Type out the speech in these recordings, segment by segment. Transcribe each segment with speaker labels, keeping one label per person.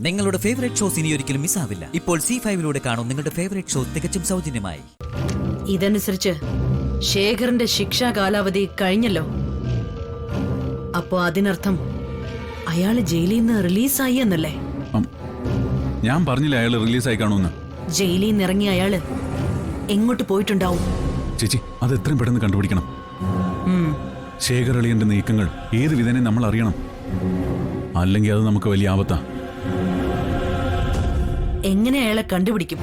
Speaker 1: നിങ്ങളുടെ favourite shows ഇനി ഒരിക്കലും മിസ്സാവില്ല. ഇപ്പോൾ C5 കാണും നിങ്ങളുടെ ഫേവറേറ്റ് ഷോ തികച്ചും സൗജന്യമായി.
Speaker 2: ഇതനുസരിച്ച് ശേഖറിന്റെ ശിക്ഷാ കാലാവധി കഴിഞ്ഞല്ലോ. അപ്പോ അതിനർത്ഥം അയാള് ജയിലിൽ നിന്ന് റിലീസായി എന്നല്ലേ?
Speaker 3: ഞാൻ പറഞ്ഞില്ല അയാള് റിലീസായി കാണുമെന്ന്.
Speaker 2: ജയിലിൽ നിന്ന് ഇറങ്ങിയ അയാള് എങ്ങോട്ട് പോയിട്ടുണ്ടാവും?
Speaker 3: ചേച്ചി, അത് എത്രയും പെട്ടെന്ന് കണ്ടുപിടിക്കണം. ശേഖർ അളിയന്റെ നീക്കങ്ങൾ ഏത് വിധേന നമ്മൾ അറിയണം. അല്ലെങ്കിൽ അത് നമുക്ക് വലിയ ആപത്താ.
Speaker 2: എങ്ങനെ അയാളെ കണ്ടുപിടിക്കും?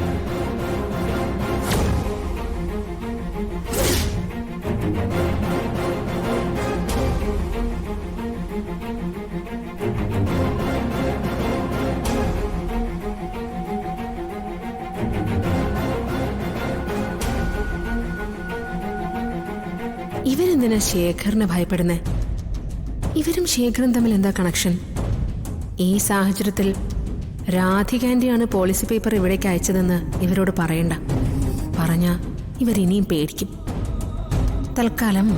Speaker 4: ഇവരെന്തിനാ ശേഖറിനെ ഭയപ്പെടുന്നേ? ഇവരും ശേഖറും തമ്മിൽ എന്താ കണക്ഷൻ? ഈ സാഹചര്യത്തിൽ രാധികാന്റിയാണ് പോളിസി പേപ്പർ ഇവിടേക്ക് അയച്ചതെന്ന് ഇവരോട് പറയണ്ട. പറഞ്ഞ ഇവരിനിയും പേടിക്കും. തൽക്കാലം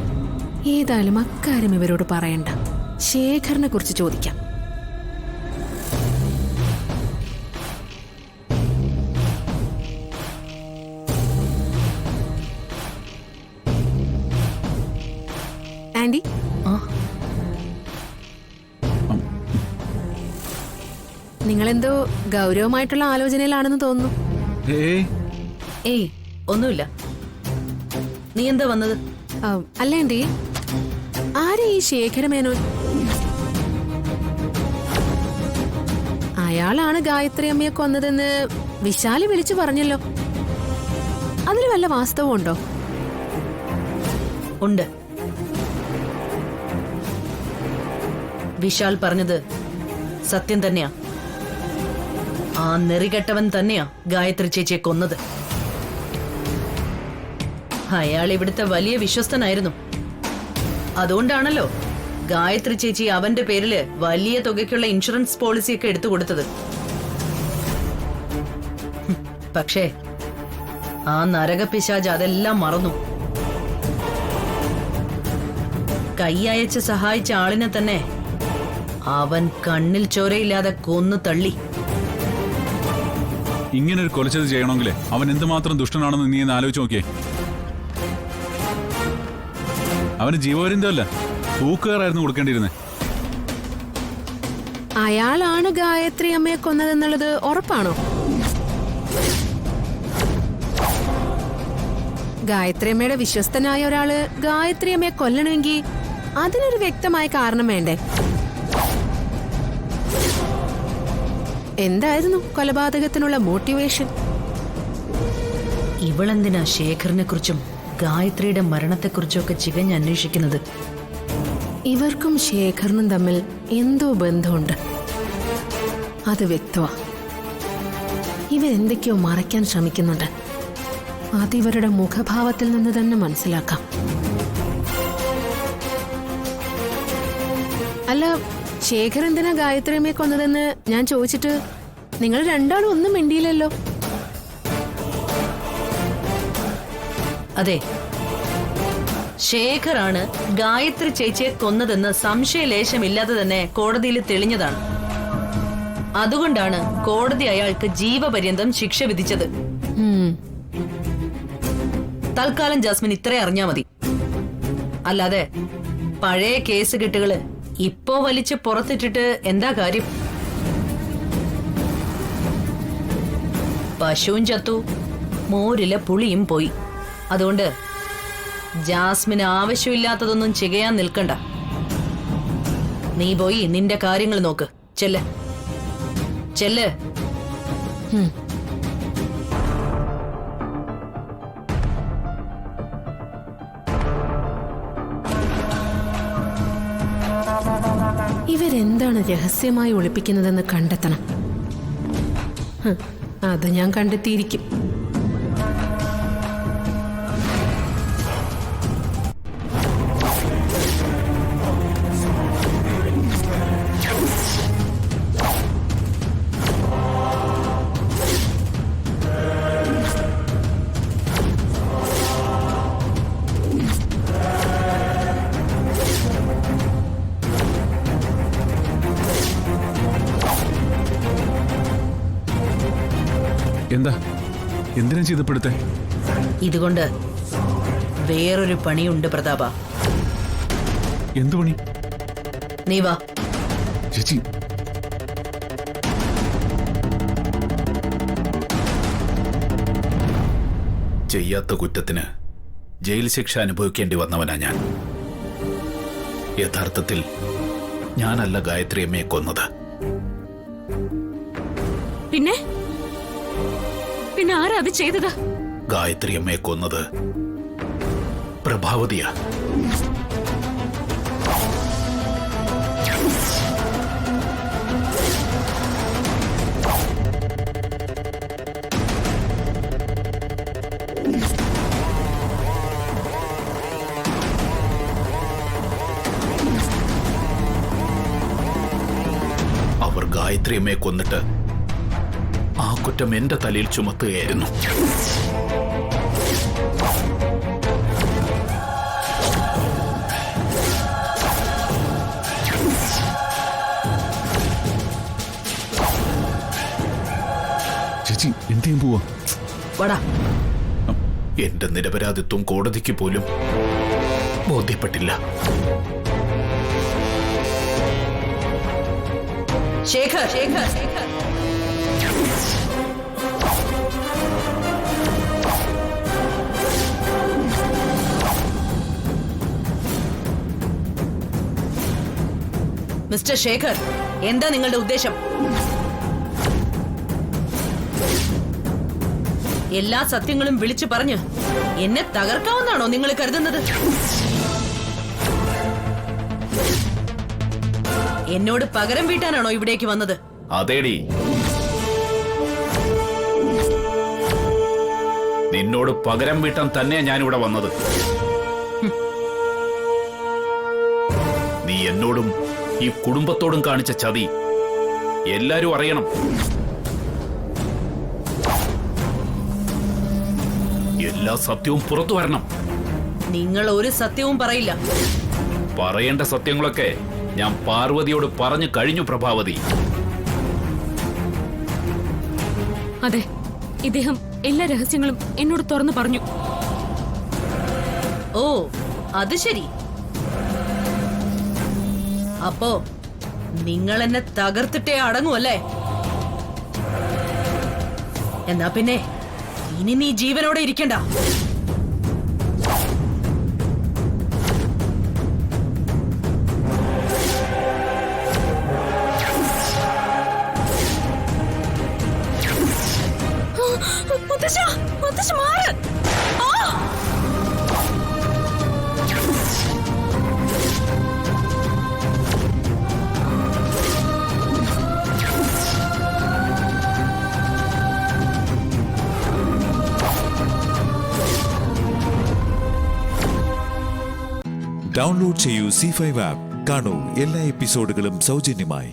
Speaker 4: ഏതായാലും അക്കാര്യം ഇവരോട് പറയണ്ട. ശേഖറിനെ കുറിച്ച് ചോദിക്കാം. ആൻഡി, നിങ്ങളെന്തോ ഗൗരവമായിട്ടുള്ള ആലോചനയിലാണെന്ന് തോന്നുന്നു.
Speaker 2: ഏയ്, ഒന്നുമില്ല. നീ എന്താ വന്നത്?
Speaker 4: അല്ല ആൻഡി, ആരെ ഈ ശേഖരമേനോൻ? അയാളാണ് ഗായത്രി അമ്മയെ കൊന്നതെന്ന് വിശാല് വിളിച്ചു പറഞ്ഞല്ലോ. അതിൽ വല്ല വാസ്തവം ഉണ്ടോ?
Speaker 2: ഉണ്ട്. വിശാൽ പറഞ്ഞത് സത്യം തന്നെയാ. ആ നെറികെട്ടവൻ തന്നെയാ ഗായത്രി ചേച്ചിയെ കൊന്നത്. അയാൾ ഇവിടുത്തെ വലിയ വിശ്വസ്തനായിരുന്നു. അതുകൊണ്ടാണല്ലോ ഗായത്രി ചേച്ചി അവന്റെ പേരില് വലിയ തുകയ്ക്കുള്ള ഇൻഷുറൻസ് പോളിസിയൊക്കെ എടുത്തു കൊടുത്തത്. പക്ഷേ ആ നരകപിശാച് അതെല്ലാം മറന്നു. കൈയയച്ച് സഹായിച്ച ആളിനെ തന്നെ അവൻ കണ്ണിൽ ചോരയില്ലാതെ കൊന്നു തള്ളി.
Speaker 3: ഇങ്ങനെ ഒരു കൊലച്ചത് ചെയ്യണമെങ്കിലേ അവൻ എന്തുമാത്രം ദുഷ്ടനാണെന്ന് നീ ആലോചിച്ച് നോക്കിയേ. അവന് ജീവപര്യന്തം അല്ല, തൂക്കുകാരായിരുന്നു കൊടുക്കേണ്ടിയിരുന്നേ.
Speaker 4: അയാളാണ് ഗായത്രി അമ്മയെ കൊന്നതെന്നുള്ളത് ഉറപ്പാണോ? ഗായത്രി അമ്മയുടെ വിശ്വസ്തനായ ഒരാള് ഗായത്രി അമ്മയെ കൊല്ലണമെങ്കിൽ അതിനൊരു വ്യക്തമായ കാരണം വേണ്ടേ? എന്തായിരുന്നു കൊലപാതകത്തിനുള്ള മോട്ടിവേഷൻ?
Speaker 2: ഇവളെന്തിനാ ശേഖറിനെ കുറിച്ചും ഗായത്രിയുടെ മരണത്തെക്കുറിച്ചും ഒക്കെ ചികഞ്ഞ് അന്വേഷിക്കുന്നത്?
Speaker 4: ഇവർക്കും ശേഖറിനും തമ്മിൽ എന്തോ ബന്ധമുണ്ട്, അത് വ്യക്തമാ. ഇവരെന്തൊക്കെയോ മറയ്ക്കാൻ ശ്രമിക്കുന്നുണ്ട്. അതിവരുടെ മുഖഭാവത്തിൽ നിന്ന് തന്നെ മനസ്സിലാക്കാം. അല്ല, ശേഖർ എന്തിനാ ഗായത്രി അമ്മയെ കൊന്നതെന്ന് ഞാൻ ചോദിച്ചിട്ട് നിങ്ങൾ രണ്ടാളും ഒന്നും മിണ്ടിയില്ലല്ലോ.
Speaker 2: അതെ, ശേഖറാണ് ഗായത്രി ചേച്ചിയെ കൊന്നതെന്ന് സംശയലേശമില്ലാതെ തന്നെ കോടതിയിൽ തെളിഞ്ഞതാണ്. അതുകൊണ്ടാണ് കോടതി അയാൾക്ക് ജീവപര്യന്തം ശിക്ഷ വിധിച്ചത്. തൽക്കാലം ജാസ്മിൻ ഇത്രേ അറിഞ്ഞാ മതി. അല്ലാതെ പഴയ കേസ് കെട്ടുകള് ഇപ്പോ വലിച്ച് പുറത്തിട്ടിട്ട് എന്താ കാര്യം? പശുവും ചത്തു, മോരിലെ പുളിയും പോയി. അതുകൊണ്ട് ജാസ്മിന് ആവശ്യമില്ലാത്തതൊന്നും ചെയ്യാൻ നിൽക്കണ്ട. നീ പോയി നിന്റെ കാര്യങ്ങൾ നോക്ക്. ചെല്ല് ചെല്ല്.
Speaker 4: ഇവരെന്താണ് രഹസ്യമായി ഒളിപ്പിക്കുന്നതെന്ന് കണ്ടെത്തണം. അത് ഞാൻ കണ്ടെത്തിയിരിക്കും.
Speaker 3: എന്താ എന്തിനാ ചെയ്തപ്പെടുത്തേ?
Speaker 2: ഇതുകൊണ്ട് വേറൊരു പണിയുണ്ട് പ്രതാപ.
Speaker 3: എന്തു പണി?
Speaker 2: നീ വാ.
Speaker 3: ചേച്ചി,
Speaker 5: ചെയ്യാത്ത കുറ്റത്തിന് ജയിൽ ശിക്ഷ അനുഭവിക്കേണ്ടി വന്നവനാ ഞാൻ. യഥാർത്ഥത്തിൽ ഞാനല്ല ഗായത്രി അമ്മയെ കൊന്നത്.
Speaker 6: പിന്നെ പിന്നെ ആരാ അത് ചെയ്തത്?
Speaker 5: ഗായത്രി അമ്മയെ കൊന്നത് പ്രഭാവതിയാ. അവർ ഗായത്രി അമ്മയെ കൊന്നിട്ട് ആ കുറ്റം എന്റെ തലയിൽ ചുമത്തുകയായിരുന്നു.
Speaker 3: ചേച്ചി എന്ത് ചെയ്യാൻ പോവാ?
Speaker 2: വാടാ.
Speaker 5: എന്റെ നിരപരാധിത്വം കോടതിക്ക് പോലും ബോധ്യപ്പെട്ടില്ല.
Speaker 2: ശേഖർ, ശേഖർ, മിസ്റ്റർ ശേഖർ, എന്താ നിങ്ങളുടെ ഉദ്ദേശം? എല്ലാ സത്യങ്ങളും വിളിച്ചു പറഞ്ഞ് എന്നെ തകർക്കാവുന്നാണോ നിങ്ങൾ കരുതുന്നത്? എന്നോട് പകരം വീട്ടാനാണോ ഇവിടേക്ക് വന്നത്?
Speaker 5: അതേടി, നിന്നോട് പകരം വീട്ടാൻ തന്നെയാ ഞാനിവിടെ വന്നത്. നീ എന്നോടും ഈ കുടുംബത്തോടും കാണിച്ച ചതി എല്ലാരും അറിയണം. എല്ലാ സത്യവും പുറത്തു വരണം.
Speaker 2: നിങ്ങൾ ഒരു സത്യവും പറയില്ല.
Speaker 5: പറയേണ്ട സത്യങ്ങളൊക്കെ ഞാൻ പാർവതിയോട് പറഞ്ഞു കഴിഞ്ഞു പ്രഭാവതി.
Speaker 6: അതെ, ഇദ്ദേഹം എല്ലാ രഹസ്യങ്ങളും എന്നോട് തുറന്നു പറഞ്ഞു.
Speaker 2: ഓ, അത് ശരി. അപ്പോ നിങ്ങൾ എന്നെ തകർത്തിട്ടേ അടങ്ങൂ അല്ലേ? എന്നാ പിന്നെ ഇനി നീ ജീവനോടെ ഇരിക്കണ്ട.
Speaker 7: ഡൗൺലോഡ് ചെയ്യൂ C5 ആപ്പ്. കാണൂ എല്ലാ എപ്പിസോഡുകളും സൗജന്യമായി.